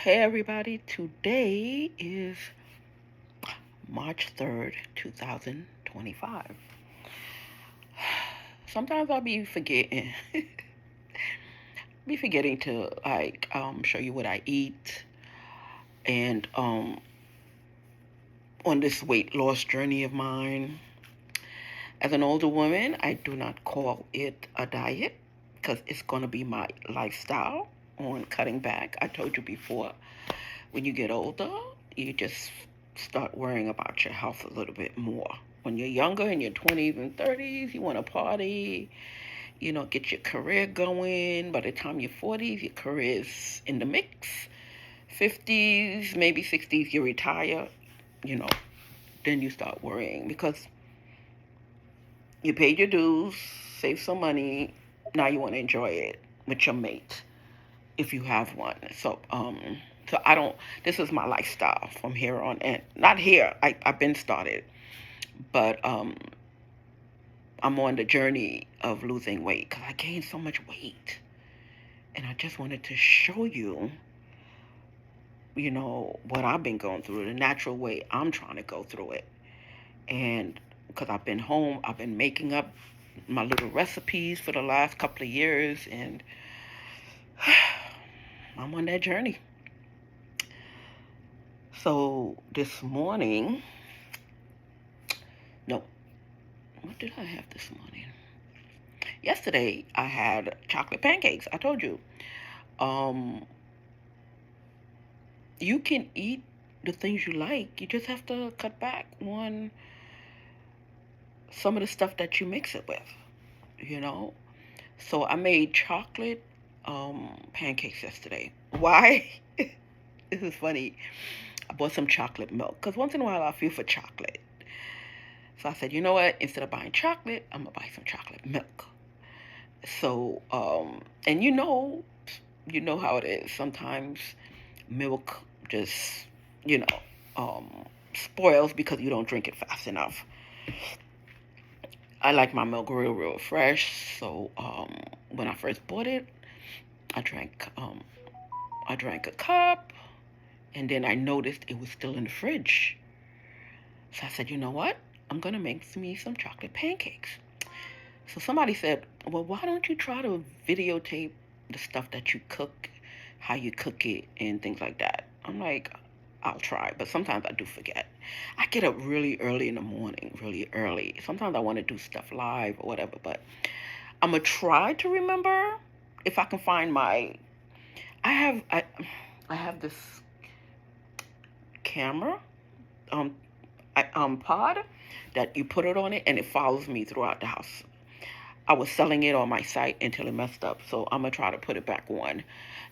Hey everybody, today is March 3rd, 2025. Sometimes I'll be forgetting. Be forgetting to show you what I eat and on this weight loss journey of mine. As an older woman, I do not call it a diet because it's going to be my lifestyle on cutting back. I told you before, when you get older, you just start worrying about your health a little bit more. When you're younger, in your 20s and 30s, you want to party, get your career going. By the time you're 40s, your career is in the mix. 50s, maybe 60s, you retire, you know, then you start worrying because you paid your dues, saved some money, now you want to enjoy it with your mate if you have one. So I don't. This is my lifestyle from here on, and not here. I've been started, but I'm on the journey of losing weight because I gained so much weight, and I just wanted to show you, what I've been going through, the natural way I'm trying to go through it, and because I've been home, I've been making up my little recipes for the last couple of years, and I'm on that journey. So this morning, no, what did I have this morning? Yesterday, I had chocolate pancakes. I told you. Um, you can eat the things you like. You just have to cut back on some of the stuff that you mix it with, you know? So I made chocolate pancakes yesterday. Why? This is funny. I bought some chocolate milk because once in a while I feel for chocolate. So I said, you know what? Instead of buying chocolate, I'm going to buy some chocolate milk. So, and you know how it is. Sometimes milk just, you know, spoils because you don't drink it fast enough. I like my milk real, real fresh. So, when I first bought it, I drank a cup, and then I noticed it was still in the fridge. So I said, you know what? I'm gonna make me some chocolate pancakes. So somebody said, well, why don't you try to videotape the stuff that you cook, how you cook it, and things like that? I'm like, I'll try, but sometimes I do forget. I get up really early in the morning, really early. Sometimes I want to do stuff live or whatever, but I'm gonna try to remember if I can find my. I have I have this camera, pod that you put it on it and it follows me throughout the house. I was selling it on my site until it messed up, so I'm gonna try to put it back on,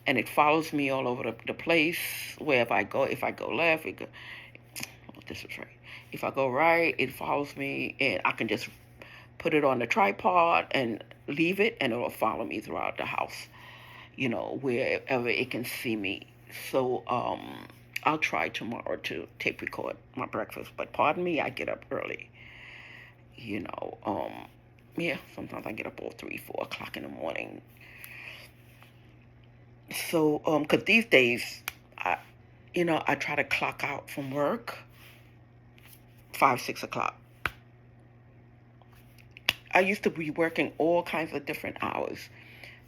and it follows me all over the place. Wherever I go, if I go left, this is right. If I go right, it follows me, and I can just put it on the tripod and leave it, and it'll follow me throughout the house. Wherever it can see me. So I'll try tomorrow to tape record my breakfast. But pardon me, I get up early. You know, yeah, sometimes I get up all 3, 4 o'clock in the morning. So, cause these days, I try to clock out from work 5, 6 o'clock. I used to be working all kinds of different hours,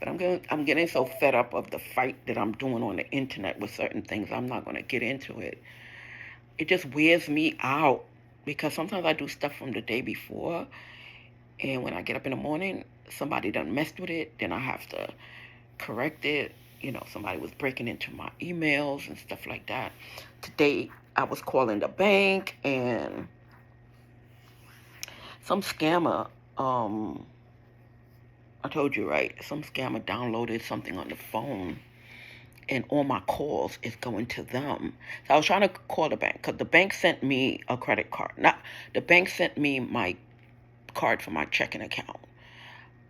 but I'm getting so fed up of the fight that I'm doing on the internet with certain things. I'm not gonna get into it. It just wears me out because sometimes I do stuff from the day before, and when I get up in the morning, somebody done messed with it. Then I have to correct it. Somebody was breaking into my emails and stuff like that. Today, I was calling the bank, and some scammer, I told you, right? Some scammer downloaded something on the phone, and all my calls is going to them. So I was trying to call the bank because the bank sent me a credit card. Not the bank sent me my card for my checking account.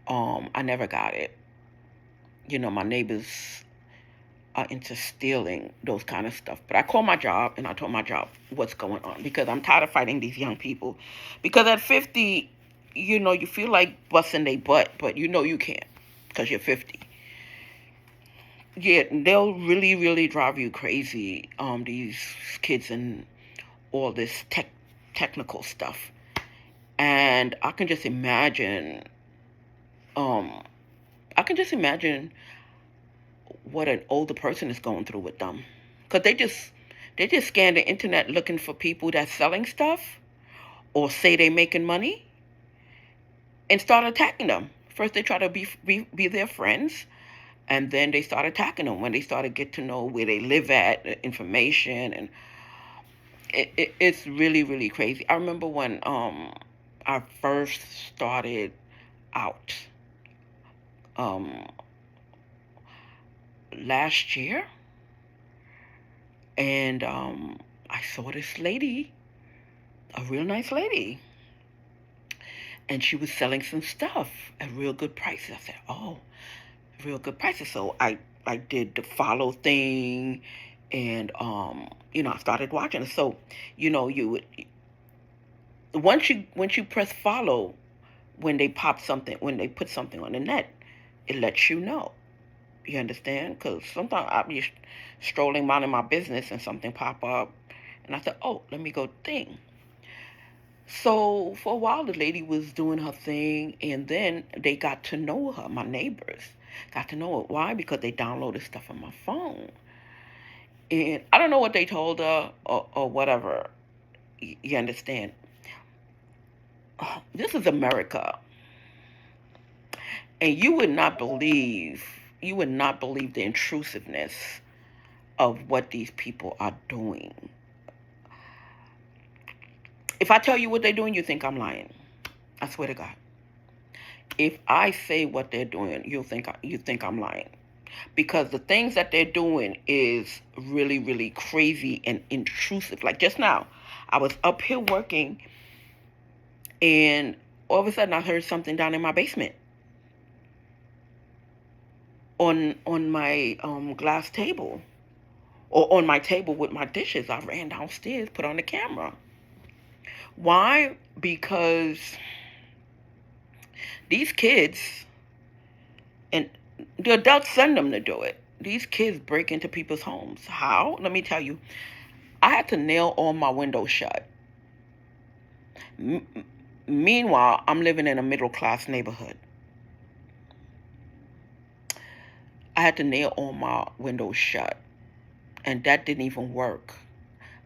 I never got it. My neighbors are into stealing those kind of stuff. But I called my job and I told my job what's going on because I'm tired of fighting these young people. Because at 50, you feel like busting their butt, but you can't because you're 50. Yeah, they'll really, really drive you crazy. These kids and all this technical stuff, and Um, I can just imagine what an older person is going through with them, because they just scan the internet looking for people that's selling stuff or say they making money and start attacking them. First, they try to be their friends, and then they start attacking them when they start to get to know where they live at, the information, and it's really, really crazy. I remember when I first started out um last year, and I saw this lady, a real nice lady, and she was selling some stuff at real good prices. I said, "Oh, real good prices." So I did the follow thing, and I started watching it. So you would, once you press follow, when they put something on the net, it lets you know. You understand? Because sometimes I'll be strolling, minding my business, and something pop up, and I said, "Oh, let me go thing." So for a while, the lady was doing her thing, and then they got to know her. My neighbors got to know her. Why? Because they downloaded stuff on my phone, and I don't know what they told her or whatever. You understand? This is America, and you would not believe the intrusiveness of what these people are doing. If I tell you what they're doing, you think I'm lying. I swear to God. If I say what they're doing, you think I'm lying. Because the things that they're doing is really, really crazy and intrusive. Like just now, I was up here working, and all of a sudden I heard something down in my basement on my glass table, or on my table with my dishes. I ran downstairs, put on the camera. Why? Because these kids, and the adults send them to do it. These kids break into people's homes. How? Let me tell you. I had to nail all my windows shut. M- Meanwhile, I'm living in a middle class neighborhood. I had to nail all my windows shut, and that didn't even work.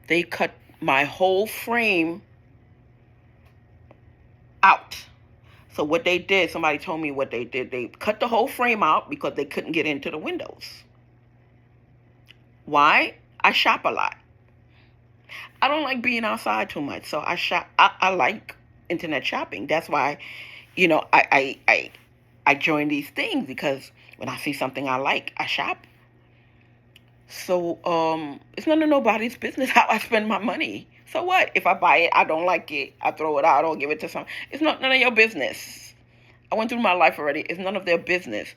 They cut my whole frame out. So what they did, somebody told me what they did. They cut the whole frame out because they couldn't get into the windows. Why? I shop a lot. I don't like being outside too much, so I shop. I like internet shopping. That's why, I join these things, because when I see something I like, I shop. So it's none of nobody's business how I spend my money. So what? If I buy it, I don't like it, I throw it out or give it to some. It's not none of your business. I went through my life already. It's none of their business.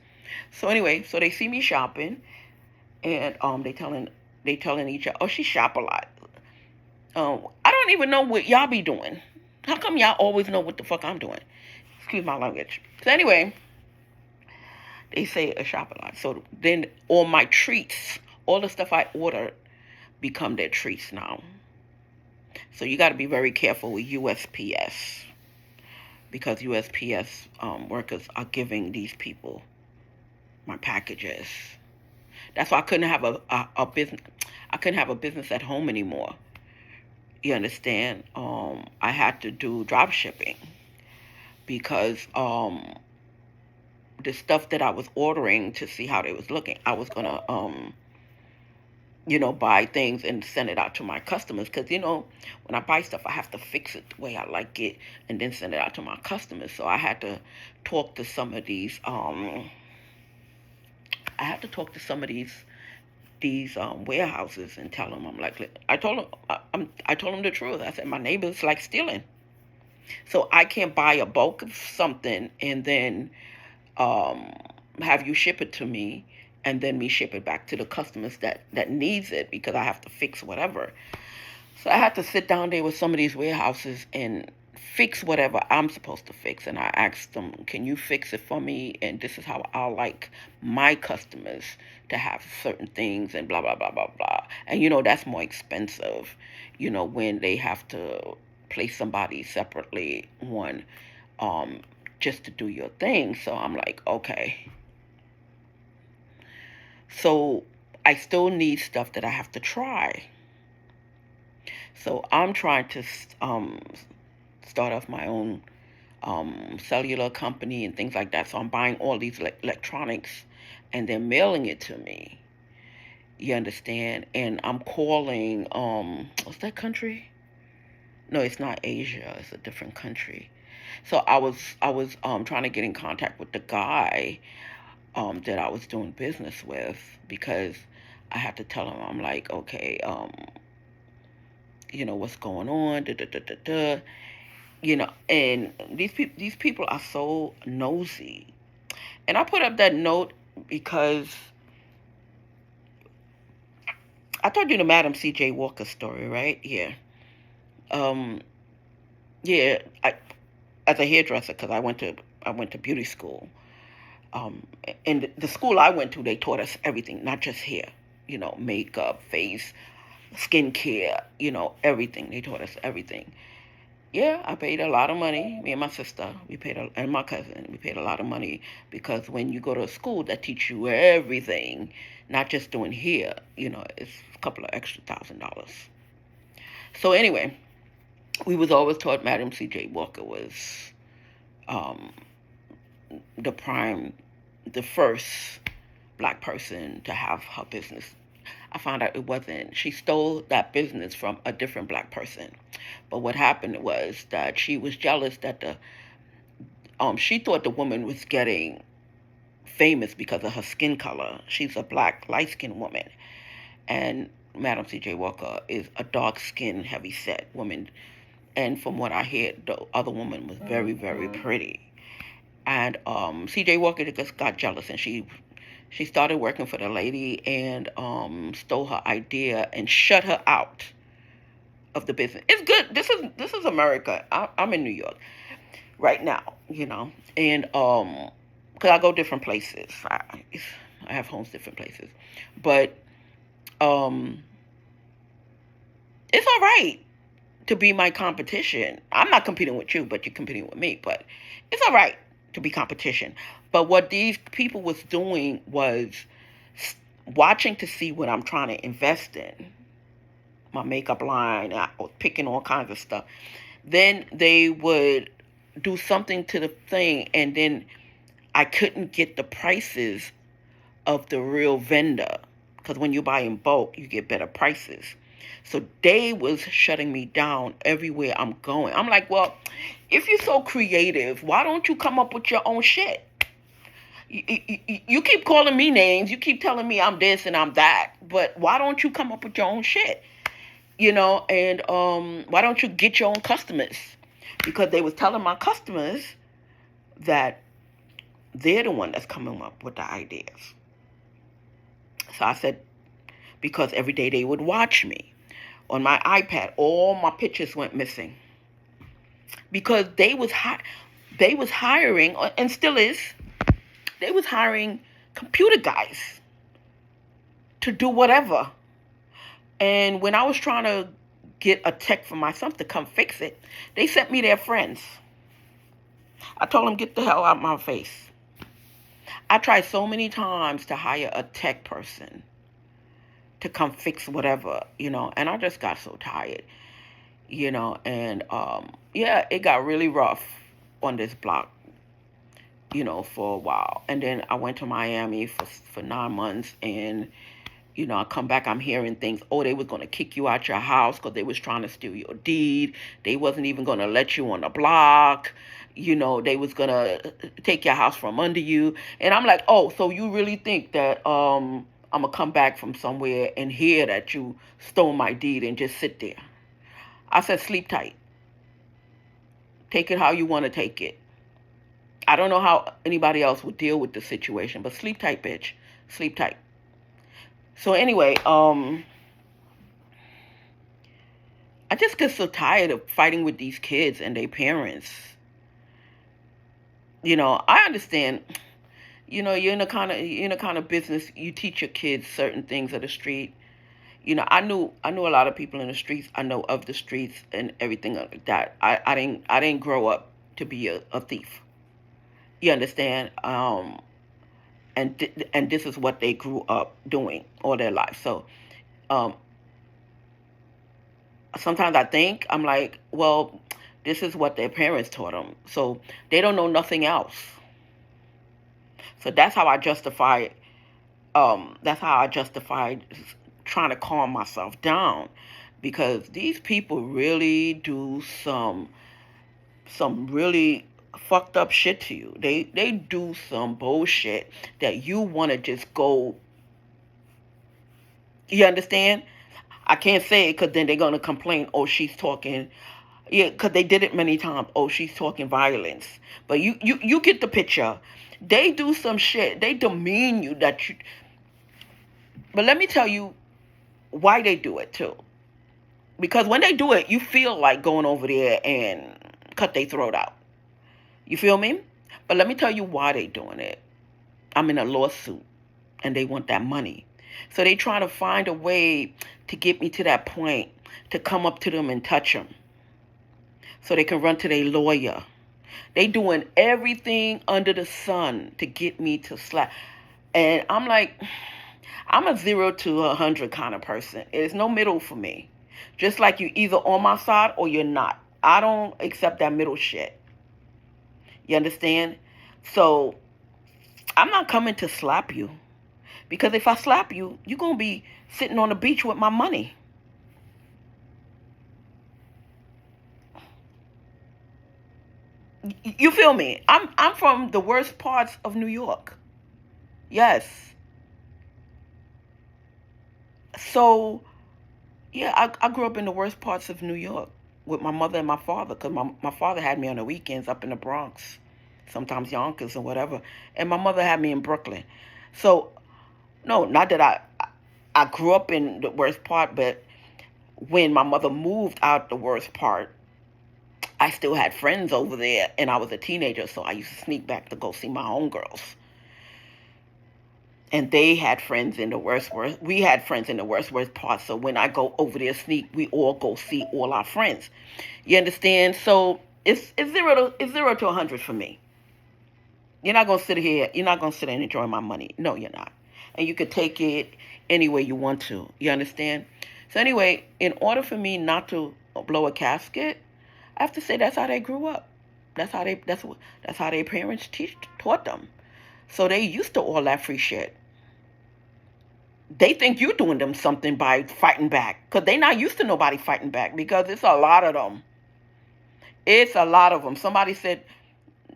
So anyway, so they see me shopping, and they telling each other, "Oh, she shop a lot." I don't even know what y'all be doing. How come y'all always know what the fuck I'm doing? Excuse my language. So anyway, they say a shop a lot. So then all my treats, all the stuff I ordered, become their treats now. So you got to be very careful with USPS, because USPS workers are giving these people my packages. That's why I couldn't have a business. I couldn't have a business at home anymore. You understand? I had to do drop shipping, because the stuff that I was ordering to see how they was looking, I was gonna buy things and send it out to my customers. Because when I buy stuff, I have to fix it the way I like it, and then send it out to my customers. So I had to talk to some of these. I had to talk to some of these warehouses and tell them, I'm like, I told them, I told them the truth. I said my neighbors like stealing, so I can't buy a bulk of something and then um, have you ship it to me, and then me ship it back to the customers that needs it, because I have to fix whatever. So I had to sit down there with some of these warehouses and fix whatever I'm supposed to fix. And I asked them, can you fix it for me? And this is how I like my customers to have certain things and blah, blah, blah, blah, blah. And, that's more expensive, when they have to place somebody separately on just to do your thing. So I'm like, okay. So I still need stuff that I have to try. So I'm trying to start off my own cellular company and things like that. So I'm buying all these electronics and they're mailing it to me. You understand? And I'm calling, what's that country? No, it's not Asia. It's a different country. So I was trying to get in contact with the guy that I was doing business with, because I had to tell him, I'm like, okay, what's going on, da, da, da, da, da. And these people are so nosy. And I put up that note because I told you the Madam C.J. Walker story, right? Yeah. Yeah. As a hairdresser, because I went to beauty school. And the school I went to, they taught us everything, not just hair. Makeup, face, skincare. Everything. They taught us everything. Yeah, I paid a lot of money. Me and my sister, and my cousin, we paid a lot of money, because when you go to a school that teach you everything, not just doing hair, it's a couple of extra $1,000. So anyway, we was always taught Madam C.J. Walker was the first black person to have her business. I found out it wasn't. She stole that business from a different black person. But what happened was that she was jealous that she thought the woman was getting famous because of her skin color. She's a black, light-skinned woman. And Madam C.J. Walker is a dark-skinned, heavy-set woman. And from what I hear, the other woman was very, very pretty. And C.J. Walker just got jealous, and she started working for the lady and stole her idea and shut her out of the business. It's good. This is America. I'm in New York right now, and because I go different places. I have homes different places, but it's all right to be my competition. I'm not competing with you, but you're competing with me. But it's all right to be competition. But what these people was doing was watching to see what I'm trying to invest in. My makeup line, I was picking all kinds of stuff. Then they would do something to the thing, and then I couldn't get the prices of the real vendor, because when you buy in bulk, you get better prices. So they was shutting me down everywhere I'm going. I'm like, well, if you're so creative, why don't you come up with your own shit? You keep calling me names. You keep telling me I'm this and I'm that. But why don't you come up with your own shit? And why don't you get your own customers? Because they was telling my customers that they're the one that's coming up with the ideas. So I said, because every day they would watch me on my iPad, all my pictures went missing, because they was hiring, and still is, they was hiring computer guys to do whatever. And when I was trying to get a tech for my son to come fix it, they sent me their friends. I told them, get the hell out of my face. I tried so many times to hire a tech person to come fix whatever, and I just got so tired, and it got really rough on this block, for a while. And then I went to Miami for 9 months, and I come back, I'm hearing things. Oh, they was going to kick you out your house because they was trying to steal your deed. They wasn't even going to let you on the block. They was going to take your house from under you. And I'm like, oh, so you really think that I'm going to come back from somewhere and hear that you stole my deed and just sit there? I said, sleep tight. Take it how you want to take it. I don't know how anybody else would deal with the situation, but sleep tight, bitch. Sleep tight. So anyway, I just get so tired of fighting with these kids and their parents. I understand. You're in the kind of business you teach your kids certain things of the street. I knew a lot of people in the streets. I know of the streets and everything like that. I didn't grow up to be a thief. You understand? And this is what they grew up doing all their life. So um, sometimes I think I'm like, well, this is what their parents taught them. So they don't know nothing else. So that's how I justify. That's how I justified trying to calm myself down, because these people really do some really fucked up shit to you. They do some bullshit that you want to just go. You understand? I can't say it because then they're gonna complain. Oh, she's talking. Yeah, because they did it many times. Oh, she's talking violence. But you get the picture. They do some shit. They demean you that you. But let me tell you why they do it too. Because when they do it, you feel like going over there and cut their throat out. You feel me? But let me tell you why they doing it. I'm in a lawsuit and they want that money. So they try to find a way to get me to that point, to come up to them and touch them so they can run to their lawyer. They doing everything under the sun to get me to slap. And I'm like, I'm a 0 to 100 kind of person. There's no middle for me. Just like you either on my side or you're not. I don't accept that middle shit. You understand? So I'm not coming to slap you. Because if I slap you, you're going to be sitting on the beach with my money. You feel me? I'm from the worst parts of New York. Yes. So, yeah, I grew up in the worst parts of New York with my mother and my father, because my father had me on the weekends up in the Bronx, sometimes Yonkers or whatever, and my mother had me in Brooklyn. So, no, not that I grew up in the worst part, but when my mother moved out the worst part, I still had friends over there, and I was a teenager, so I used to sneak back to go see my homegirls. And they had friends in the worst. We had friends in the worst parts. So when I go over there sneak, we all go see all our friends. You understand? So it's 0 to 100 for me. You're not gonna sit here. You're not gonna sit and enjoy my money. No, you're not. And you could take it any way you want to. You understand? So anyway, in order for me not to blow a casket, I have to say that's how they grew up. That's how their parents taught them. So they used to all that free shit. They think you're doing them something by fighting back, because they not used to nobody fighting back, because it's a lot of them. It's a lot of them. Somebody said,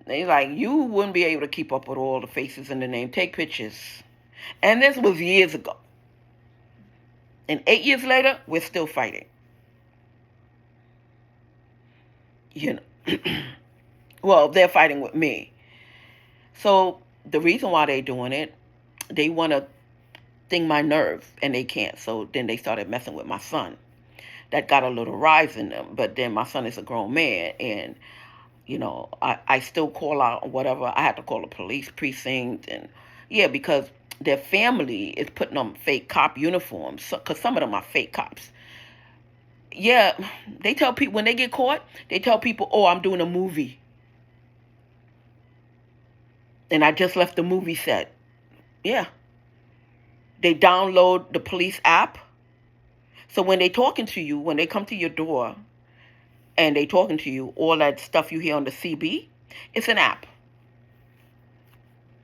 they like, you wouldn't be able to keep up with all the faces in the name. Take pictures. And this was years ago. And 8 years later, we're still fighting. You know. Well, they're fighting with me. So the reason why they're doing it, they want to sting my nerve, and they can't. So then they started messing with my son. That got a little rise in them. But then my son is a grown man, and I still call out whatever. I had to call the police precinct, and yeah, because their family is putting on fake cop uniforms, because some of them are fake cops. Yeah, they tell people when they get caught, they tell people, oh, I'm doing a movie. And I just left the movie set. Yeah. They download the police app. So when they talking to you, when they come to your door and they talking to you, all that stuff you hear on the CB, it's an app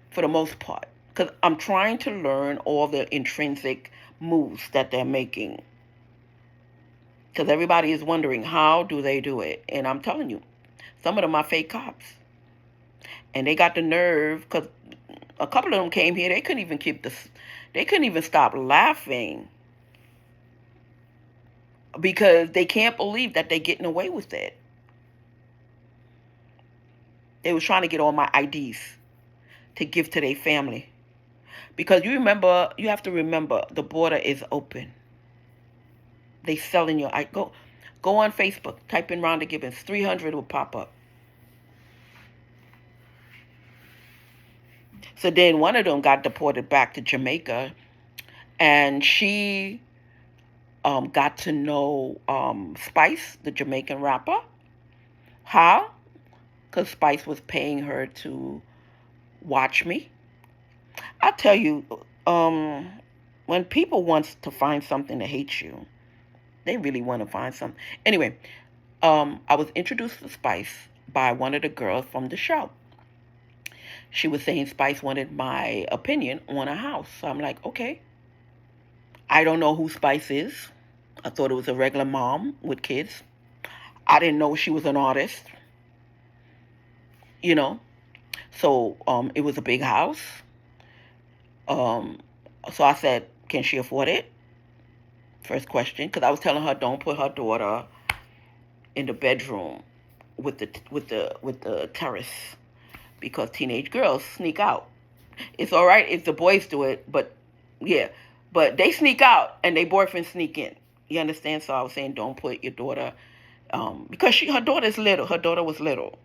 for the most part. Because I'm trying to learn all the intrinsic moves that they're making. Because everybody is wondering, how do they do it? And I'm telling you, some of them are fake cops. And they got the nerve, because a couple of them came here, they couldn't even stop laughing, because they can't believe that they're getting away with it. They was trying to get all my IDs to give to their family. Because you have to remember, the border is open. They selling your ID. Go on Facebook, type in Rhonda Gibbons, 300 will pop up. So then one of them got deported back to Jamaica, and she got to know Spice, the Jamaican rapper. How? Because Spice was paying her to watch me. I tell you, when people want to find something to hate you, they really want to find something. Anyway, I was introduced to Spice by one of the girls from the show. She was saying Spice wanted my opinion on a house. So I'm like, okay. I don't know who Spice is. I thought it was a regular mom with kids. I didn't know she was an artist, you know. So it was a big house. Um, so I said, can she afford it? First question, because I was telling her don't put her daughter in the bedroom with the terrace because teenage girls sneak out. It's all right if the boys do it, but yeah, but they sneak out and their boyfriends sneak in. You understand? So I was saying don't put your daughter because her daughter's little. Her daughter was little,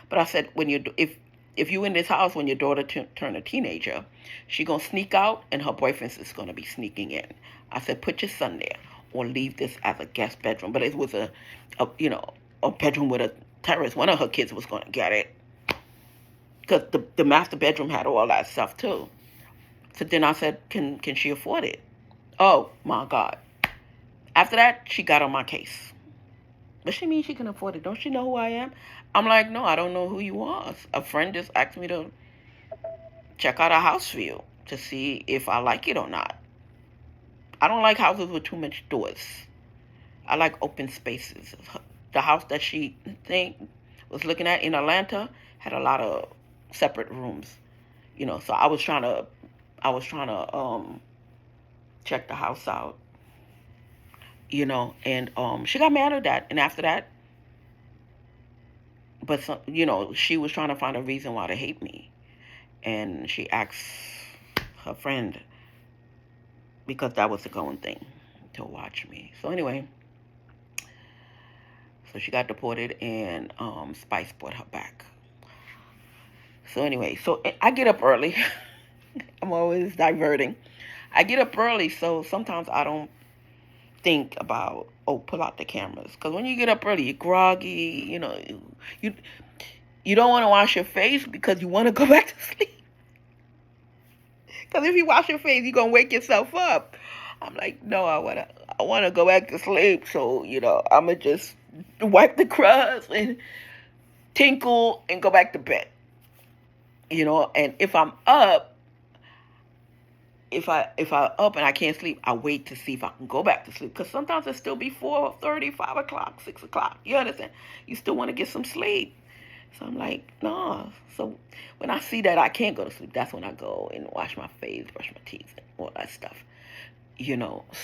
but I said when you if you in this house when your daughter turn a teenager, she gonna sneak out and her boyfriend is gonna be sneaking in. I said put your son there or leave this as a guest bedroom. But it was a a bedroom with a terrace. One of her kids was gonna get it because the master bedroom had all that stuff too. So then I said, can she afford it? Oh my God! After that, she got on my case. What she mean she can afford it? Don't she know who I am? I'm like, no, I don't know who you are. A friend just asked me to check out a house for you to see if I like it or not. I don't like houses with too much doors. I like open spaces. The house that she was looking at in Atlanta had a lot of separate rooms, So I was trying to check the house out, and she got mad at that, and after that, but she was trying to find a reason why to hate me, and she asked her friend because that was the going thing to watch me. So anyway, so she got deported, and Spice brought her back. So anyway, so I get up early. I'm always diverting. I get up early, so sometimes I don't think about pull out the cameras, because when you get up early, you're groggy. You don't want to wash your face because you want to go back to sleep. Because if you wash your face, you're gonna wake yourself up. I'm like, no, I wanna go back to sleep. So I'ma just wipe the crust and tinkle and go back to bed. And if I'm up, if I up and I can't sleep, I wait to see if I can go back to sleep. Because sometimes it still be 4:30, 5 o'clock, 6 o'clock. You understand? You still want to get some sleep. So I'm like, no. So when I see that I can't go to sleep, that's when I go and wash my face, brush my teeth, and all that stuff.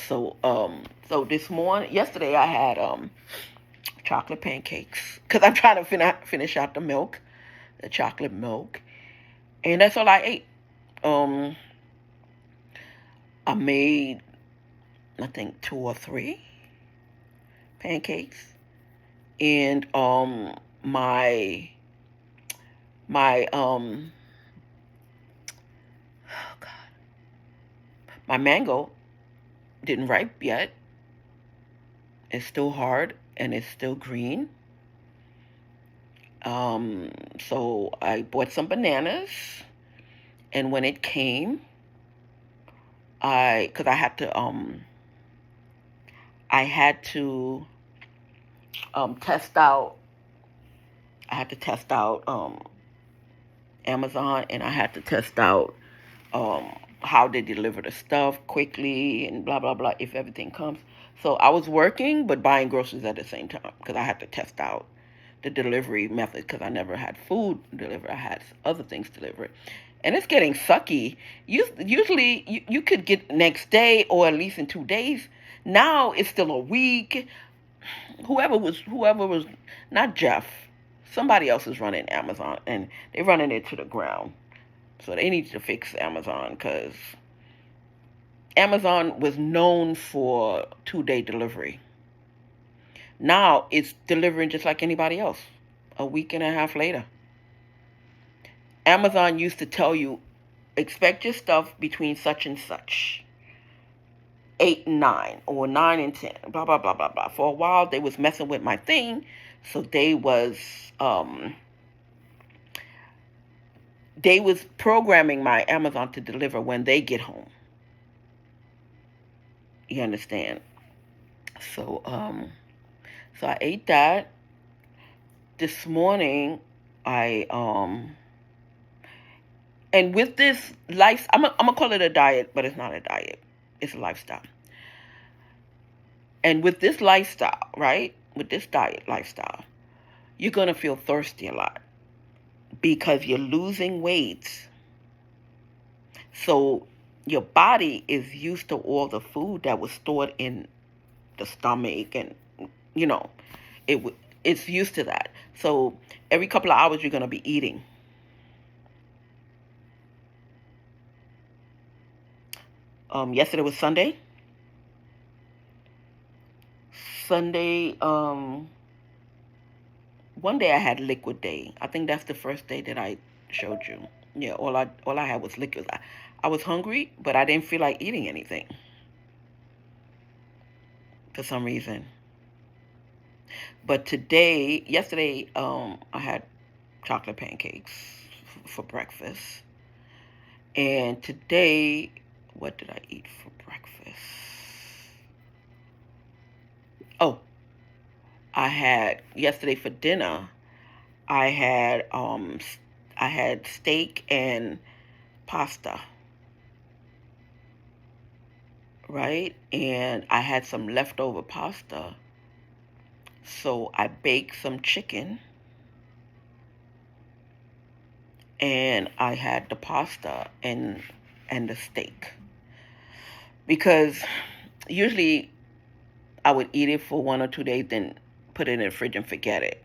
So yesterday I had chocolate pancakes because I'm trying to finish out the chocolate milk, and that's all I ate. I made, I think, 2 or 3 pancakes, and my oh God, my mango didn't ripe yet. It's still hard and it's still green. So I bought some bananas, and when it came, because I had to test out. I had to test out Amazon, and I had to test out how they deliver the stuff quickly and blah blah blah if everything comes. So I was working but buying groceries at the same time because I had to test out the delivery method because I never had food delivered. I had other things delivered. And it's getting sucky. Usually you could get next day or at least in 2 days. Now it's still a week. Whoever was not Jeff, somebody else is running Amazon and they're running it to the ground. So they need to fix Amazon because Amazon was known for 2-day delivery. Now it's delivering just like anybody else. A week and a half later. Amazon used to tell you, expect your stuff between such and such, 8 and 9, or 9 and 10, blah blah blah blah blah. For a while they was messing with my thing, so um they was programming my Amazon to deliver when they get home. You understand? So so I ate that. This morning I and with this life, I'm gonna call it a diet, but it's not a diet. It's a lifestyle. And with this lifestyle, right? With this diet lifestyle, you're gonna feel thirsty a lot because you're losing weight. So your body is used to all the food that was stored in the stomach, and you know, it it's used to that. So every couple of hours you're gonna be eating. Yesterday was Sunday. Sunday, one day I had liquid day. I think that's the first day that I showed you. Yeah, all I had was liquid. I was hungry, but I didn't feel like eating anything for some reason. But yesterday, I had chocolate pancakes for breakfast. And today, what did I eat for breakfast? Oh, I had yesterday for dinner. I had I had steak and pasta, right? And I had some leftover pasta. So I baked some chicken and I had the pasta and the steak. Because usually I would eat it for 1 or 2 days, then put it in the fridge and forget it.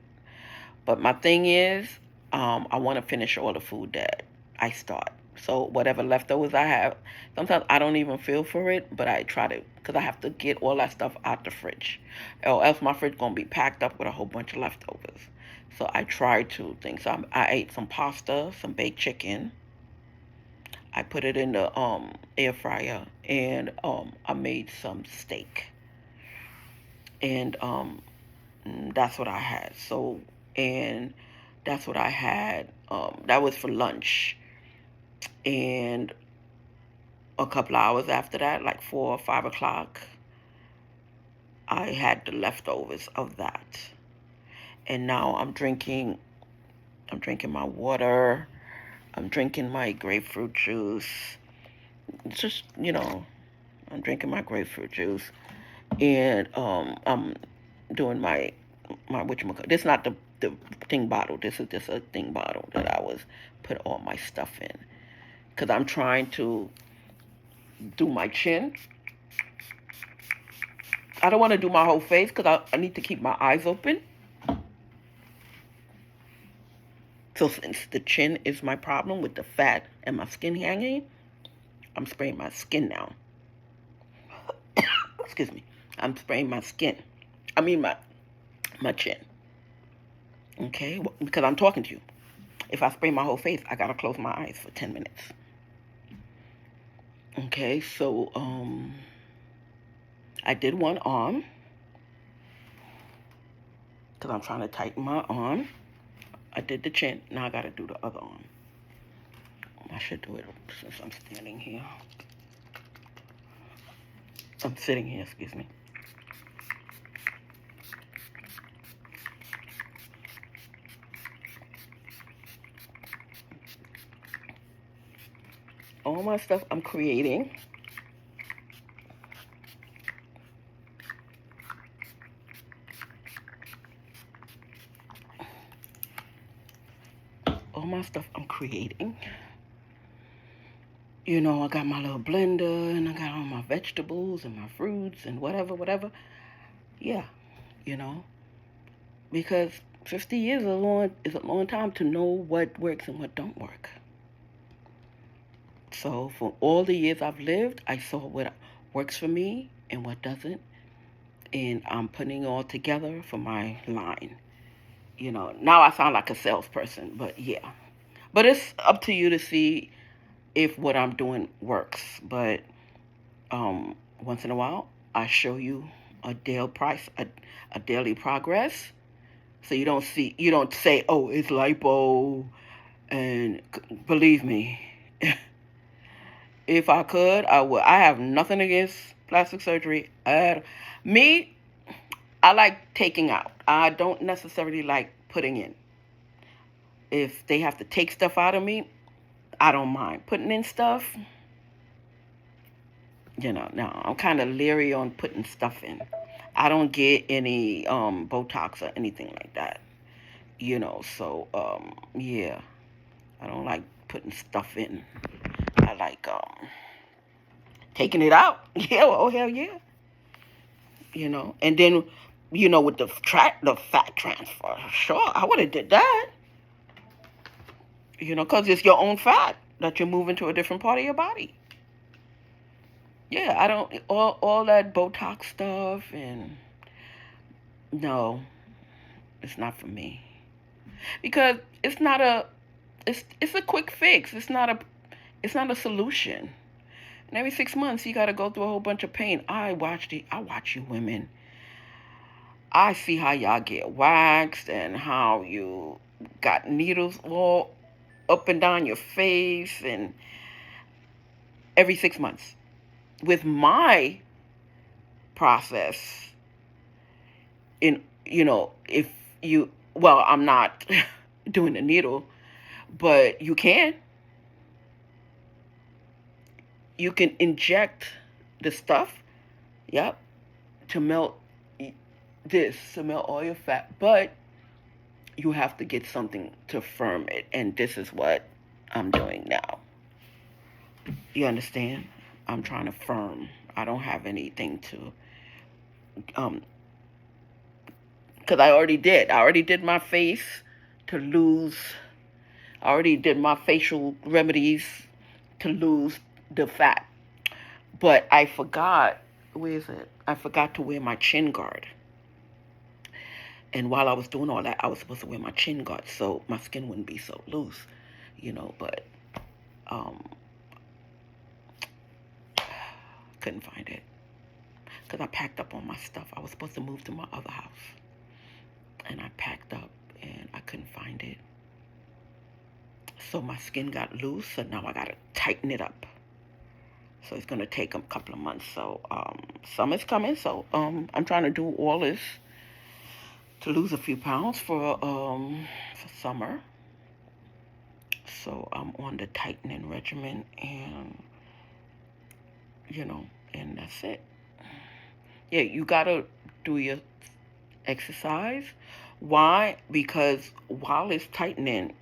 But my thing is, I want to finish all the food that I start. So whatever leftovers I have, sometimes I don't even feel for it, but I try to, because I have to get all that stuff out the fridge, or else my fridge gonna be packed up with a whole bunch of leftovers. So I try to think. So I ate some pasta, some baked chicken. I put it in the air fryer, and I made some steak, and that's what I had. So and that's what I had. That was for lunch, and a couple hours after that, like 4 or 5 o'clock, I had the leftovers of that. And now I'm drinking. I'm drinking my water. I'm drinking my grapefruit juice. It's just, I'm drinking my grapefruit juice, and I'm doing my whatchamacallit. This is not the thing bottle. This is just a thing bottle that I was put all my stuff in, because I'm trying to do my chin. I don't want to do my whole face because I need to keep my eyes open. So since the chin is my problem with the fat and my skin hanging, I'm spraying my skin now. Excuse me. I'm spraying my skin. I mean my chin. Okay? Because I'm talking to you. If I spray my whole face, I gotta close my eyes for 10 minutes. Okay, so I did one arm because I'm trying to tighten my arm. I did the chin. Now I gotta do the other arm. I should do it since I'm standing here. I'm sitting here, excuse me. All my stuff I'm creating. All my stuff I'm creating. I got my little blender, and I got all my vegetables and my fruits and whatever. Yeah, you know, because 50 years is a long time to know what works and what don't work. So for all the years I've lived, I saw what works for me and what doesn't, and I'm putting it all together for my line. Now I sound like a salesperson, but yeah. But it's up to you to see if what I'm doing works. But once in a while, I show you a daily price, a daily progress. So you don't say, oh, it's lipo. And believe me, if I could, I would. I have nothing against plastic surgery. Me, I like taking out. I don't necessarily like putting in. If they have to take stuff out of me, I don't mind. Putting in stuff, no, I'm kind of leery on putting stuff in. I don't get any Botox or anything like that. So yeah, I don't like putting stuff in. I like taking it out. Yeah, oh hell yeah. And then with the fat transfer, sure, I would have did that. Because it's your own fat that you're moving to a different part of your body. Yeah, I don't all that Botox stuff, and no, it's not for me. Because it's a quick fix. It's not a solution. And every 6 months you gotta go through a whole bunch of pain. I watch you women. I see how y'all get waxed and how you got needles all up and down your face, and every 6 months. With my process, if I'm not doing the needle, but you can inject the stuff, yep, to melt all your fat, but you have to get something to firm it, and this is what I'm doing now. You understand? I'm trying to firm. I don't have anything to because I already did. I already did my face to lose. I already did my facial remedies to lose the fat. But I forgot, where is it? I forgot to wear my chin guard. And while I was doing all that, I was supposed to wear my chin guard so my skin wouldn't be so loose, but couldn't find it. Because I packed up all my stuff. I was supposed to move to my other house. And I packed up and I couldn't find it. So my skin got loose, so now I got to tighten it up. So it's going to take a couple of months. So summer's coming, so I'm trying to do all this to lose a few pounds for summer. So I'm on the tightening regimen, and and that's it. Yeah, you got to do your exercise. Why? Because while it's tightening,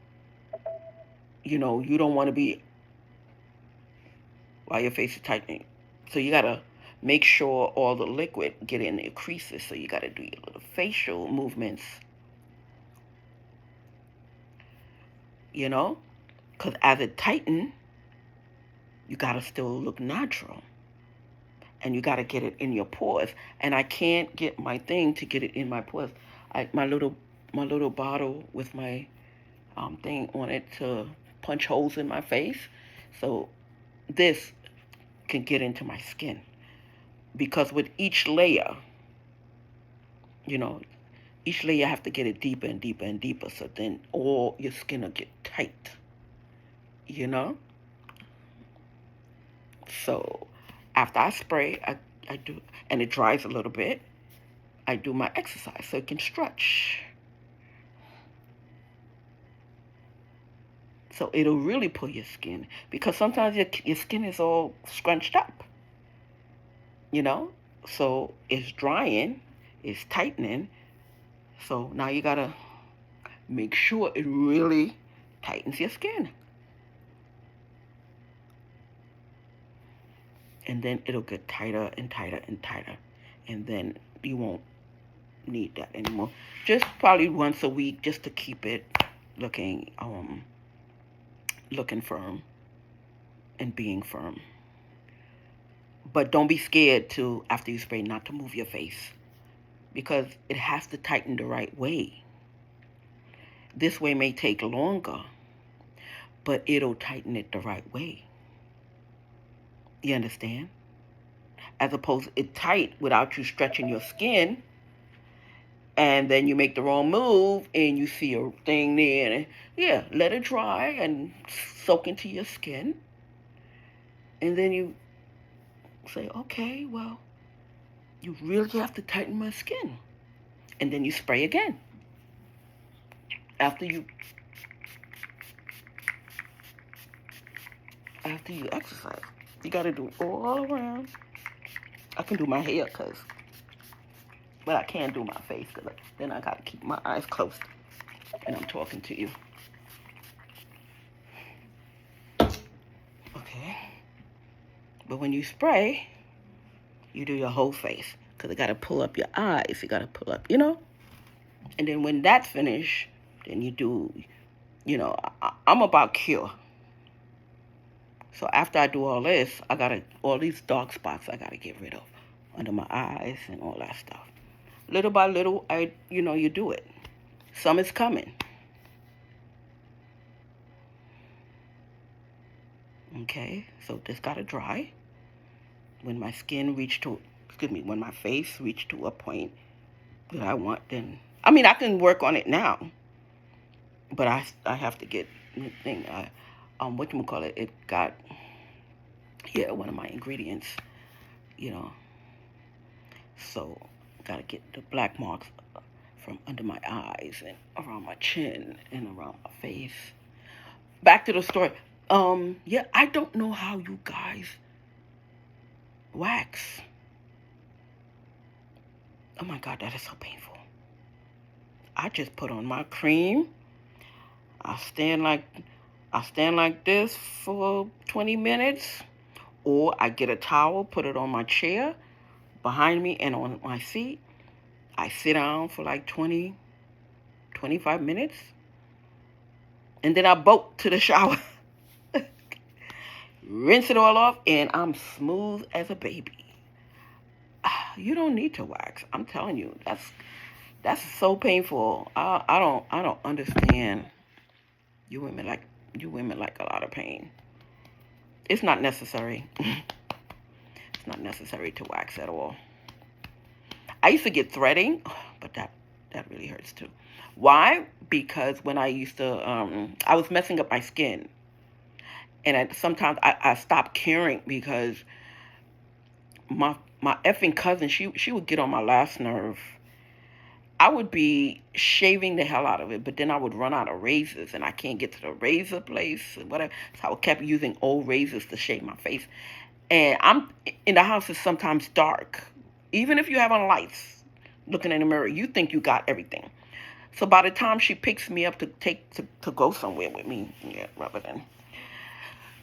you don't want to be while your face is tightening. So you got to make sure all the liquid get in the creases. So you got to do your little facial movements, because as it tightens, you got to still look natural. And you got to get it in your pores. And I can't get my thing to get it in my pores. My little bottle with my thing on it to punch holes in my face. So this can get into my skin. Because with each layer, each layer you have to get it deeper and deeper and deeper. So then all your skin will get tight. So after I spray, I do, and it dries a little bit, I do my exercise so it can stretch. So it'll really pull your skin, because sometimes your skin is all scrunched up, So it's drying, it's tightening. So now you got to make sure it really tightens your skin. And then it'll get tighter and tighter and tighter. And then you won't need that anymore. Just probably once a week, just to keep it looking firm and being firm. But don't be scared to, after you spray, not to move your face. because it has to tighten the right way. This way may take longer, but it'll tighten it the right way. You understand? As opposed to it tight without you stretching your skin, and then you make the wrong move and you see a thing there. And yeah, let it dry and soak into your skin. And then you say, okay, well, you really have to tighten my skin. And then you spray again. After you exercise. You got to do it all around. I can do my hair, but I can't do my face, because then I got to keep my eyes closed and I'm talking to you. Okay. But when you spray, you do your whole face, because you got to pull up your eyes. You got to pull up, And then when that's finished, then you do, I'm about cure. So after I do all this, all these dark spots I got to get rid of under my eyes and all that stuff. Little by little, you do it. Summer's coming. Okay, so this got to dry. When my when my face reached to a point that I want, then, I can work on it now. But I have to get the thing, it got, one of my ingredients, so got to get the black marks from under my eyes and around my chin and around my face. Back to the story. I don't know how you guys wax. Oh my God, that is so painful. I just put on my cream. I stand like this for 20 minutes, or I get a towel, put it on my chair behind me and on my seat. I sit down for like 20, 25 minutes, and then I bolt to the shower. Rinse it all off, and I'm smooth as a baby. You don't need to wax. I'm telling you, that's so painful. I don't understand. You women like a lot of pain. It's not necessary. It's not necessary to wax at all. I used to get threading, but that really hurts too. Why? Because when I used to, I was messing up my skin. And sometimes I stopped caring, because my effing cousin, she would get on my last nerve. I would be shaving the hell out of it, but then I would run out of razors, and I can't get to the razor place or whatever. So I kept using old razors to shave my face. And I'm in the house is sometimes dark. Even if you have on lights, looking in the mirror, you think you got everything. So by the time she picks me up to go somewhere with me,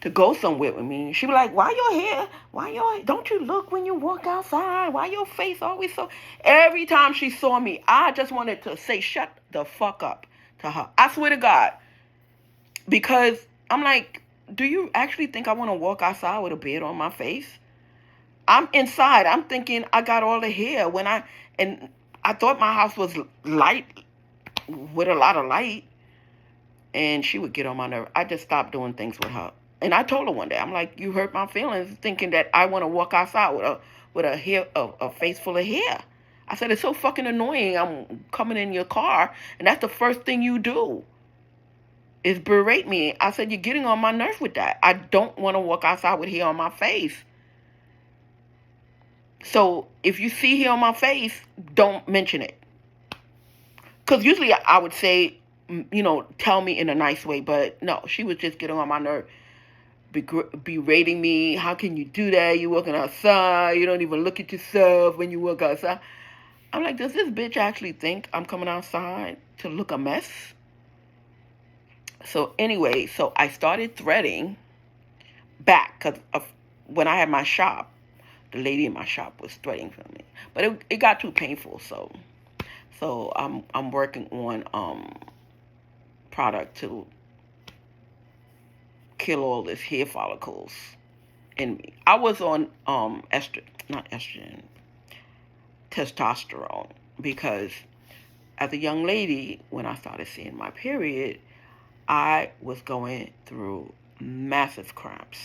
to go somewhere with me, she be like, don't you look when you walk outside? Why your face always so? Every time she saw me, I just wanted to say, shut the fuck up to her. I swear to God. Because I'm like, do you actually think I want to walk outside with a beard on my face? I'm inside. I'm thinking I got all the hair and I thought my house was light, with a lot of light. And she would get on my nerve. I just stopped doing things with her. And I told her one day, I'm like, you hurt my feelings thinking that I want to walk outside with a face full of hair. I said, it's so fucking annoying. I'm coming in your car, and that's the first thing you do is berate me. I said, you're getting on my nerve with that. I don't want to walk outside with hair on my face. So if you see hair on my face, don't mention it. Because usually I would say, tell me in a nice way. But no, she was just getting on my nerve. Berating me. How can you do that? You walking outside. You don't even look at yourself when you walk outside. I'm like, does this bitch actually think I'm coming outside to look a mess? So anyway, I started threading back, because when I had my shop, the lady in my shop was threading for me. But it got too painful, so I'm working on product to kill all this hair follicles in me. I was on testosterone. because as a young lady, when I started seeing my period, I was going through massive cramps.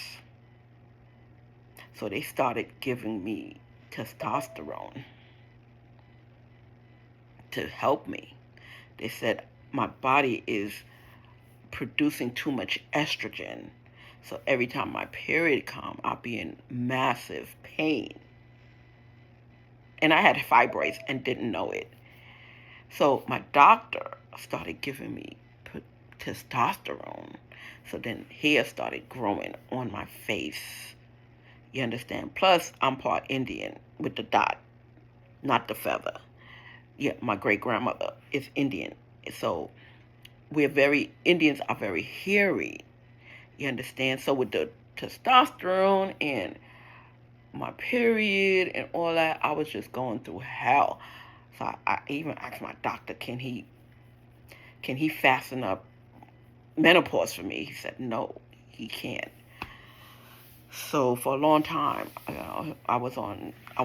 So they started giving me testosterone to help me. They said my body is producing too much estrogen. So every time my period come, I'll be in massive pain. And I had fibroids and didn't know it. So my doctor started giving me testosterone. So then hair started growing on my face. You understand? Plus, I'm part Indian with the dot, not the feather. Yeah, my great grandmother is Indian. So Indians are very hairy. You understand? So with the testosterone and my period and all that, I was just going through hell. So I even asked my doctor, can he fasten up menopause for me? He said no, he can't. So for a long time, I was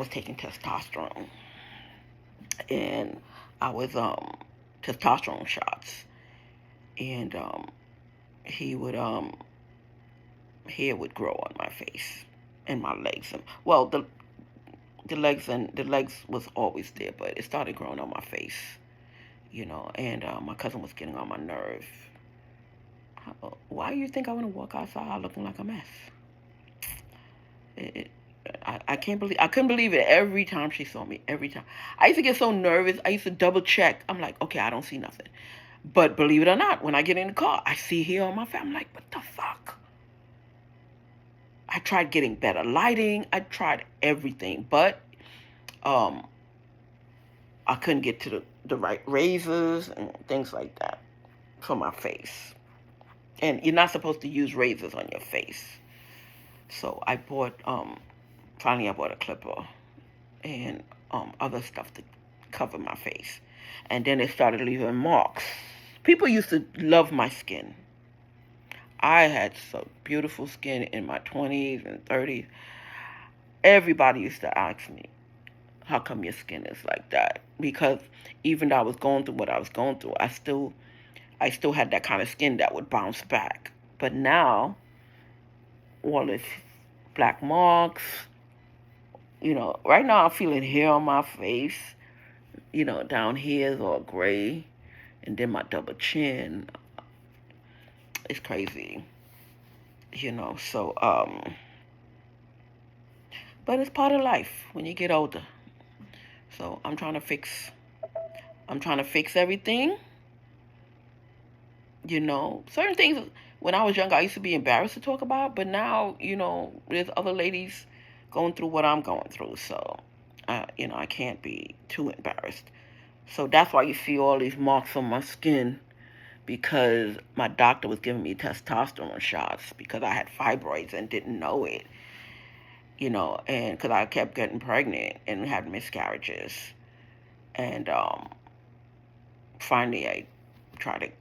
taking testosterone, and I was testosterone shots, and he would hair would grow on my face and my legs, and well, the legs was always there, but it started growing on my face, and my cousin was getting on my nerve. Why do you think I want to walk outside looking like a mess? I can't believe, I couldn't believe it every time she saw me. Every time I used to get so nervous, I used to double check. I'm like, okay, I don't see nothing. But believe it or not, when I get in the car, I see hair on my face. I'm like, what the fuck? I tried getting better lighting. I tried everything, but I couldn't get to the right razors and things like that for my face. And you're not supposed to use razors on your face. So I bought, finally I bought a clipper and other stuff to cover my face. And then it started leaving marks. People used to love my skin. I had some beautiful skin in my 20s and 30s. Everybody used to ask me, how come your skin is like that? Because even though I was going through what I was going through, I still had that kind of skin that would bounce back. But now, all this black marks, right now I'm feeling hair on my face, down here is all gray, and then my double chin, it's crazy, so, but it's part of life when you get older. So I'm trying to fix everything. Certain things, when I was younger, I used to be embarrassed to talk about, but now, there's other ladies going through what I'm going through, so, I can't be too embarrassed. So that's why you see all these marks on my skin, because my doctor was giving me testosterone shots because I had fibroids and didn't know it, and because I kept getting pregnant and having miscarriages. And finally I tried to,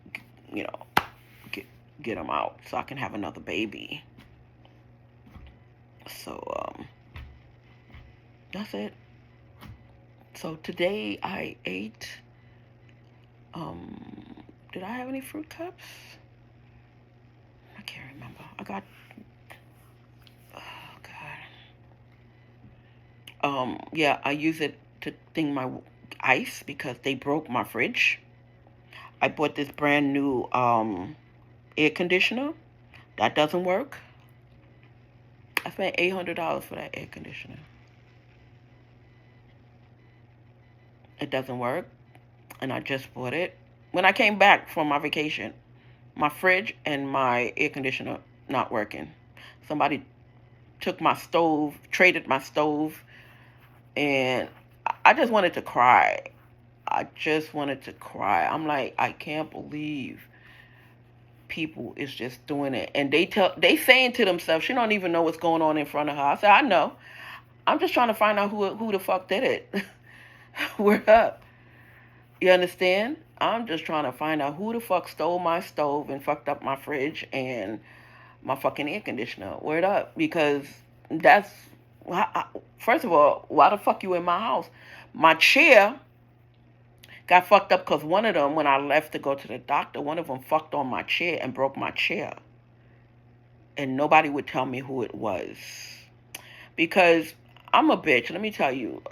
get them out so I can have another baby. So that's it. So today I ate, did I have any fruit cups? I can't remember. I got, oh God. Yeah, I use it to thing my ice because they broke my fridge. I bought this brand new air conditioner. That doesn't work. I spent $800 for that air conditioner. It doesn't work. And I just bought it. When I came back from my vacation, my fridge and my air conditioner not working. Somebody took my stove, traded my stove, and I just wanted to cry. I'm like, I can't believe people is just doing it. And they saying to themselves, she don't even know what's going on in front of her. I said, I know. I'm just trying to find out who the fuck did it. Word up. You understand? I'm just trying to find out who the fuck stole my stove and fucked up my fridge and my fucking air conditioner. Word up. Because first of all, why the fuck you in my house? My chair Got fucked up because one of them, when I left to go to the doctor, one of them fucked on my chair and broke my chair. And nobody would tell me who it was. Because I'm a bitch, let me tell you.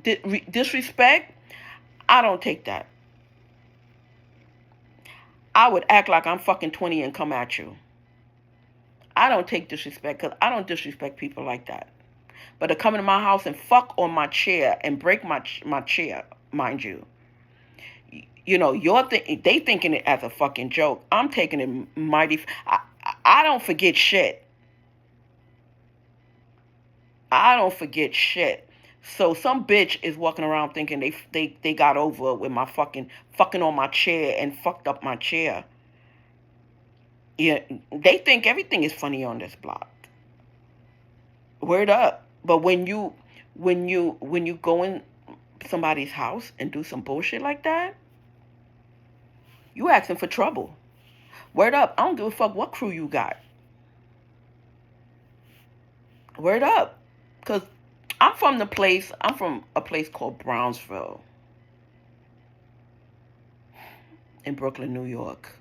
Disrespect, I don't take that. I would act like I'm fucking 20 and come at you. I don't take disrespect because I don't disrespect people like that. But to come into my house and fuck on my chair and break my chair, mind you. You know, they thinking it as a fucking joke. I'm taking it mighty. I don't forget shit. I don't forget shit. So some bitch is walking around thinking they got over with my fucking on my chair and fucked up my chair. Yeah, they think everything is funny on this block. Word up. But when you go in somebody's house and do some bullshit like that, you asking for trouble. Word up. I don't give a fuck what crew you got. Word up. Because I'm from a place called Brownsville in Brooklyn, New York.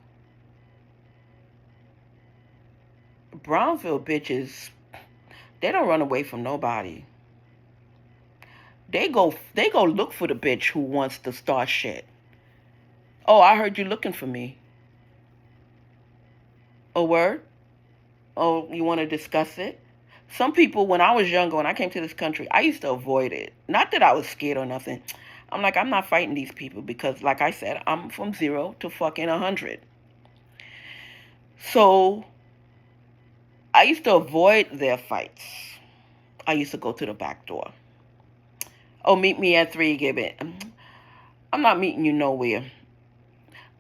Brownsville bitches, they don't run away from nobody. They go look for the bitch who wants to start shit. Oh, I heard you looking for me. Oh, word? Oh, you want to discuss it? Some people, when I was younger, when I came to this country, I used to avoid it. Not that I was scared or nothing. I'm like, I'm not fighting these people because, like I said, I'm from 0 to fucking 100. So I used to avoid their fights. I used to go to the back door. Oh, meet me at 3, Gibbet. I'm not meeting you nowhere.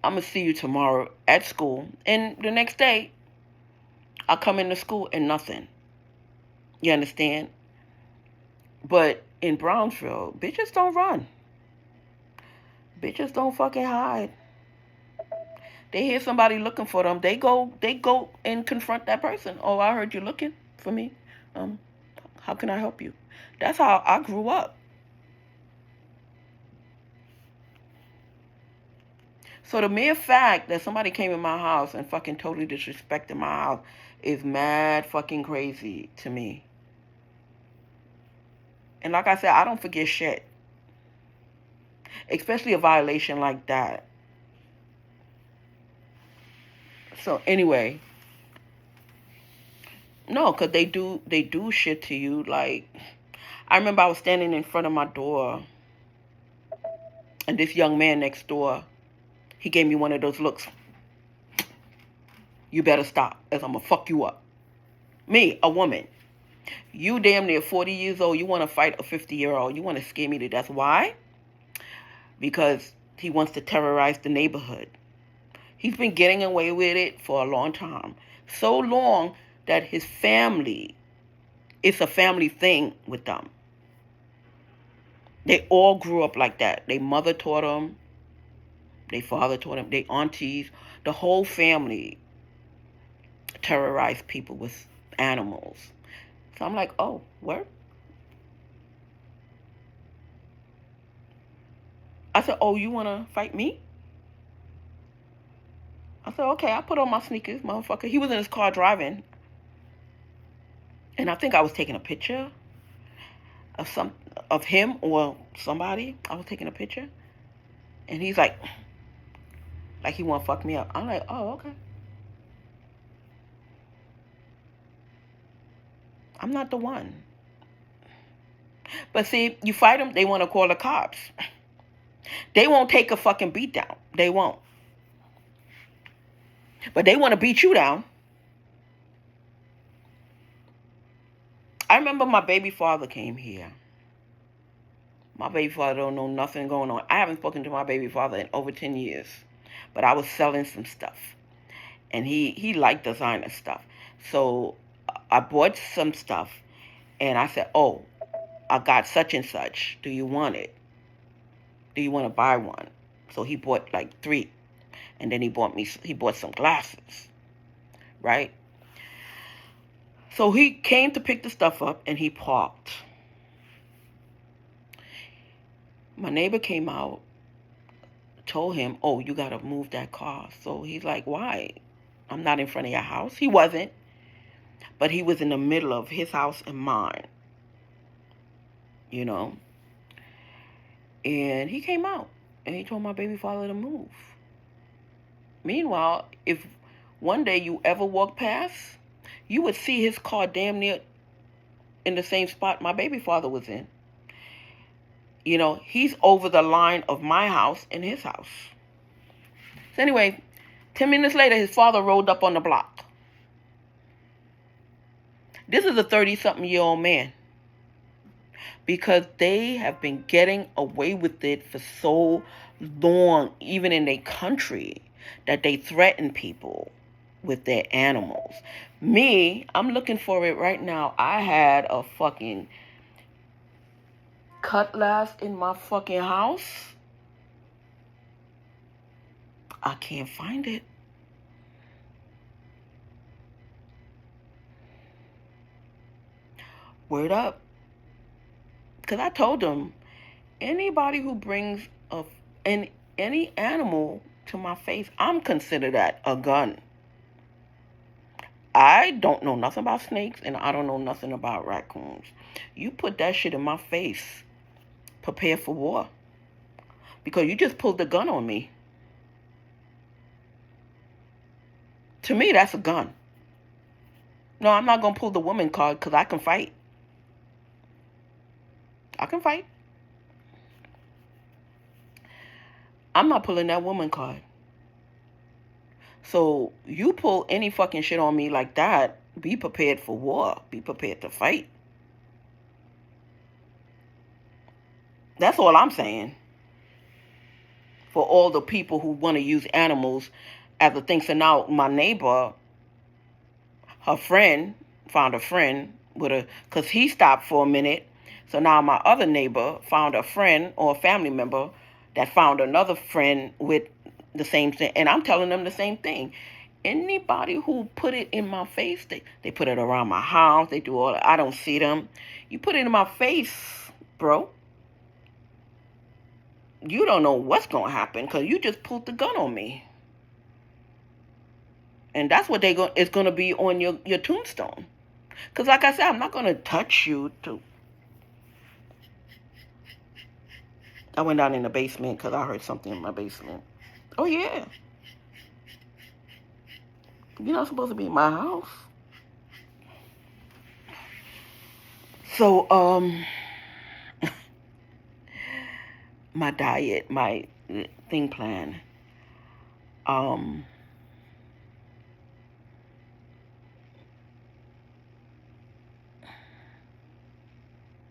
I'm going to see you tomorrow at school. And the next day, I'll come into school and nothing. You understand? But in Brownsville, bitches don't run. Bitches don't fucking hide. They hear somebody looking for them. They go and confront that person. Oh, I heard you looking for me. How can I help you? That's how I grew up. So the mere fact that somebody came in my house and fucking totally disrespected my house is mad fucking crazy to me. And like I said, I don't forget shit. Especially a violation like that. So anyway, no, because they do shit to you. Like, I remember I was standing in front of my door, and this young man next door, he gave me one of those looks. You better stop, as I'm gonna fuck you up. Me, a woman. You damn near 40 years old. You want to fight a 50-year-old. You want to scare me to death. Why? Because he wants to terrorize the neighborhood. He's been getting away with it for a long time. So long that his family, it's a family thing with them. They all grew up like that. Their mother taught them. Their father taught them. Their aunties. The whole family terrorized people with animals. So I'm like, oh, where? I said, oh, you want to fight me? I said, okay, I put on my sneakers, motherfucker. He was in his car driving. And I think I was taking a picture of him or somebody. I was taking a picture. And he's like he want to fuck me up. I'm like, oh, okay. I'm not the one. But see, you fight them, they want to call the cops. They won't take a fucking beat down. They won't. But they want to beat you down. I remember my baby father came here. My baby father don't know nothing going on. I haven't spoken to my baby father in over 10 years. But I was selling some stuff. And he liked designer stuff. So I bought some stuff. And I said, oh, I got such and such. Do you want it? Do you want to buy one? So he bought like 3. And then he bought some glasses. Right? So he came to pick the stuff up and he parked. My neighbor came out told him, oh, you got to move that car. So he's like, why? I'm not in front of your house. He wasn't, but he was in the middle of his house and mine, you know. And he came out and he told my baby father to move. Meanwhile, if one day you ever walk past, you would see his car damn near in the same spot my baby father was in. You know, he's over the line of my house and his house. So anyway, 10 minutes later, his father rolled up on the block. This is a 30-something-year-old man. Because they have been getting away with it for so long, even in their country, that they threaten people with their animals. Me, I'm looking for it right now. I had a fucking cutlass in my fucking house. I can't find it. Word up. Because I told them, anybody who brings any animal to my face, I'm considered that a gun. I don't know nothing about snakes, and I don't know nothing about raccoons. You put that shit in my face, prepare for war. Because you just pulled the gun on me. To me, that's a gun. No, I'm not going to pull the woman card because I can fight. I can fight. I'm not pulling that woman card. So you pull any fucking shit on me like that, be prepared for war. Be prepared to fight. That's all I'm saying. For all the people who want to use animals as a thing. So now my neighbor, her friend, found a friend with a, because he stopped for a minute. So now my other neighbor found a friend or a family member that found another friend with the same thing. And I'm telling them the same thing. Anybody who put it in my face, they put it around my house. They do all that. I don't see them. You put it in my face, bro. You don't know what's going to happen because you just pulled the gun on me. And that's what it's going to be on your tombstone. Because like I said, I'm not going to touch you to... I went down in the basement because I heard something in my basement. Oh, yeah. You're not supposed to be in my house. So, my diet, my thing plan.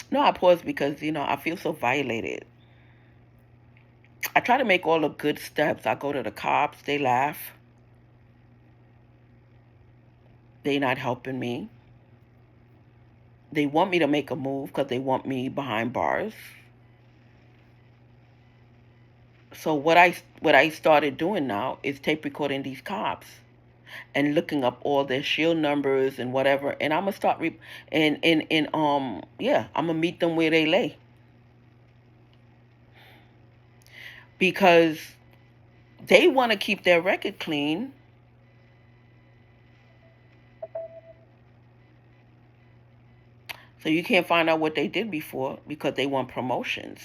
No, I paused because, I feel so violated. I try to make all the good steps. I go to the cops. They laugh. They're not helping me. They want me to make a move because they want me behind bars. So what I started doing now is tape recording these cops and looking up all their shield numbers and whatever. And I'm gonna start I'm gonna meet them where they lay. Because they want to keep their record clean. So you can't find out what they did before because they want promotions.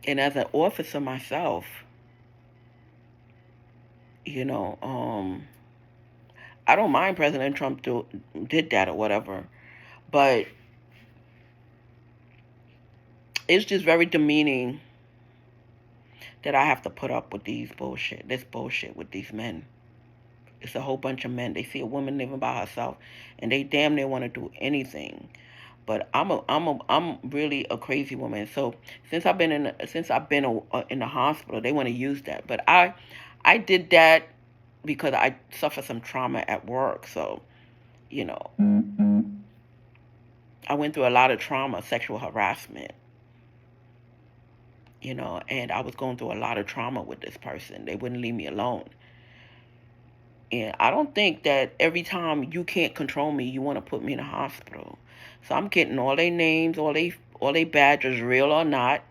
And as an officer myself, I don't mind President Trump did that or whatever. But it's just very demeaning that I have to put up with this bullshit with these men. It's a whole bunch of men. They see a woman living by herself, and they damn near want to do anything. But I'm really a crazy woman. So since I've been in the hospital, they want to use that. But I did that because I suffered some trauma at work. So, I went through a lot of trauma, sexual harassment. And I was going through a lot of trauma with this person. They wouldn't leave me alone. And I don't think that every time you can't control me, you want to put me in a hospital. So I'm getting all their names, all all they badges, real or not,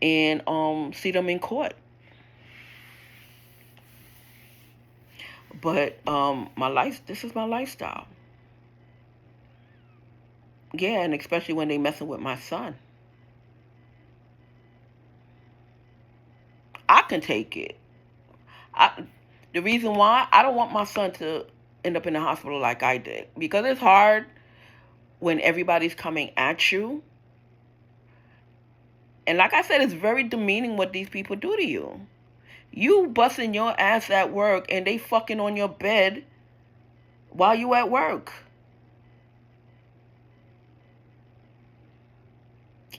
and see them in court. But this is my lifestyle. Yeah, and especially when they messing with my son. I can take it. I, the reason why I don't want my son to end up in the hospital like I did, because it's hard when everybody's coming at you. And like I said, it's very demeaning what these people do to you. You busting your ass at work and they fucking on your bed while you at work.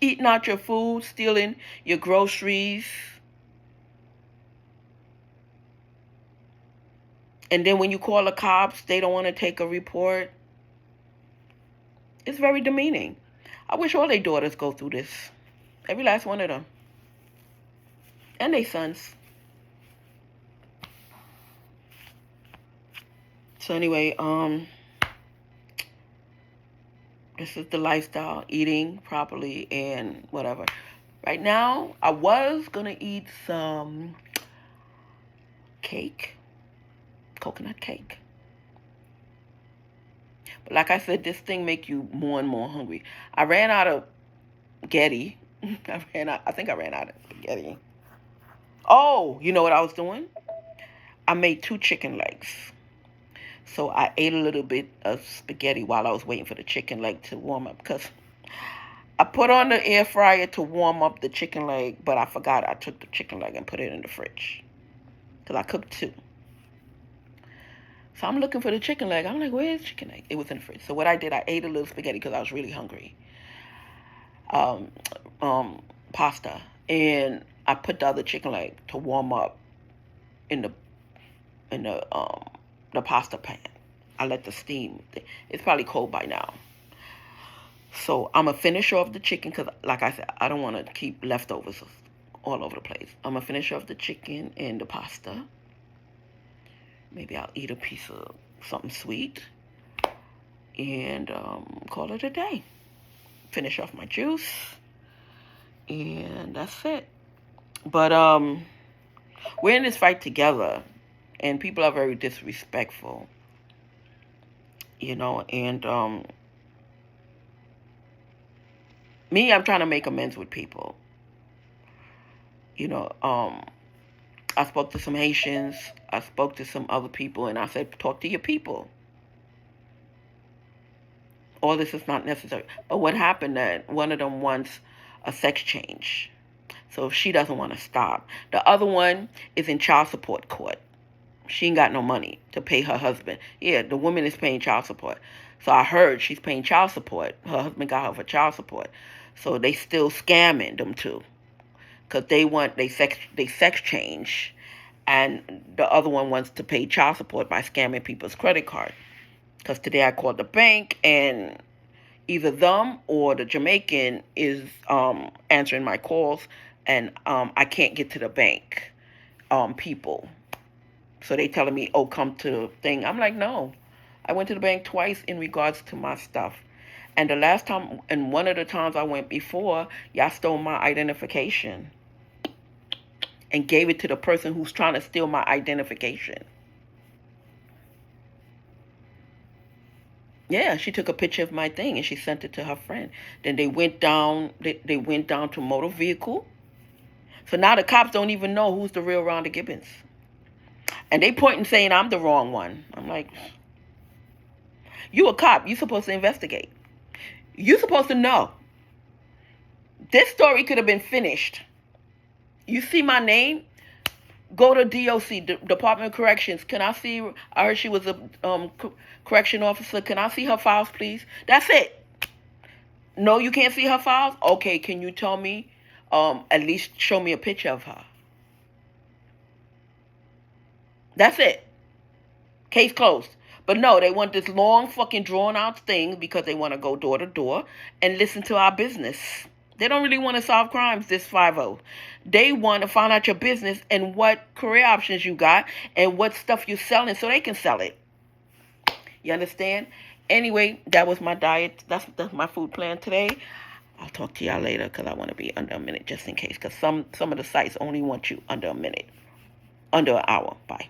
Eating out your food, stealing your groceries. And then when you call the cops, they don't want to take a report. It's very demeaning. I wish all their daughters go through this. Every last one of them. And their sons. So anyway, this is the lifestyle, eating properly and whatever. Right now, I was going to eat some cake, coconut cake. But like I said, this thing make you more and more hungry. I ran out of spaghetti. I think I ran out of spaghetti. Oh, you know what I was doing? I made 2 chicken legs. So I ate a little bit of spaghetti while I was waiting for the chicken leg to warm up. Because I put on the air fryer to warm up the chicken leg, but I forgot I took the chicken leg and put it in the fridge. Because I cooked 2. So I'm looking for the chicken leg. I'm like, where's the chicken leg? It was in the fridge. So what I did, I ate a little spaghetti because I was really hungry. Pasta. And I put the other chicken leg to warm up in the pasta pan. I let the steam. It's probably cold by now. So I'm going to finish off the chicken because, like I said, I don't want to keep leftovers all over the place. I'm going to finish off the chicken and the pasta. Maybe I'll eat a piece of something sweet. And call it a day. Finish off my juice. And that's it. But we're in this fight together. And people are very disrespectful. You know, and me, I'm trying to make amends with people. You know, I spoke to some Haitians. I spoke to some other people, and I said, talk to your people. All this is not necessary. But what happened that one of them wants a sex change. So she doesn't want to stop. The other one is in child support court. She ain't got no money to pay her husband. Yeah, the woman is paying child support. So I heard she's paying child support. Her husband got her for child support. So they still scamming them too. Because they want they sex change. And the other one wants to pay child support by scamming people's credit card. Because today I called the bank and either them or the Jamaican is answering my calls. And I can't get to the bank people. So they telling me, oh, come to the thing. I'm like, no. I went to the bank twice in regards to my stuff. And the last time, and one of the times I went before, y'all stole my identification. And gave it to the person who's trying to steal my identification. Yeah, she took a picture of my thing and she sent it to her friend. Then they went down, they went down to motor vehicle. So now the cops don't even know who's the real Rhonda Gibbons. And they point and saying I'm the wrong one. I'm like, you a cop. You supposed to investigate. You supposed to know. This story could have been finished. You see my name? Go to DOC, Department of Corrections. Can I see? I heard she was a correction officer. Can I see her files, please? That's it. No, you can't see her files? Okay, can you tell me? At least show me a picture of her. That's it. Case closed. But no, they want this long fucking drawn out thing because they want to go door to door and listen to our business. They don't really want to solve crimes, this 5-0. They want to find out your business and what career options you got and what stuff you're selling so they can sell it. You understand? Anyway, that was my diet. That's my food plan today. I'll talk to y'all later because I want to be under a minute just in case. Because some of the sites only want you under a minute, under an hour. Bye.